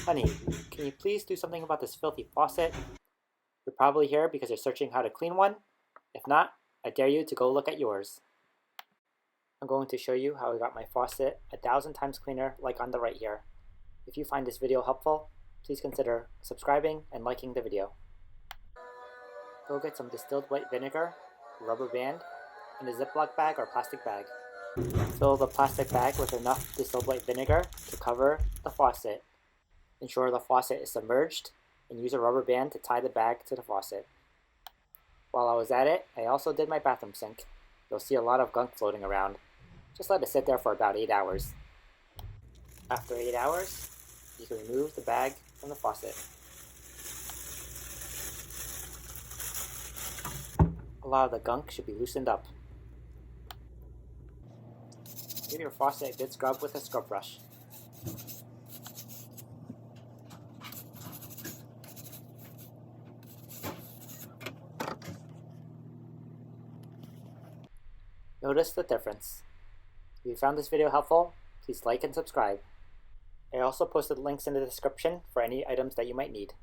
Honey, can you please do something about this filthy faucet? You're probably here because you're searching how to clean one. If not, I dare you to go look at yours. I'm going to show you how I got my faucet 1,000 times cleaner like on the right here. If you find this video helpful, please consider subscribing and liking the video. Go get some distilled white vinegar, a rubber band, and a Ziploc bag or plastic bag. Fill the plastic bag with enough distilled white vinegar to cover the faucet. Ensure the faucet is submerged and use a rubber band to tie the bag to the faucet. While I was at it, I also did my bathroom sink. You'll see a lot of gunk floating around. Just let it sit there for about 8 hours. After 8 hours, you can remove the bag from the faucet. A lot of the gunk should be loosened up. Give your faucet a good scrub with a scrub brush. Notice the difference. If you found this video helpful, please like and subscribe. I also posted links in the description for any items that you might need.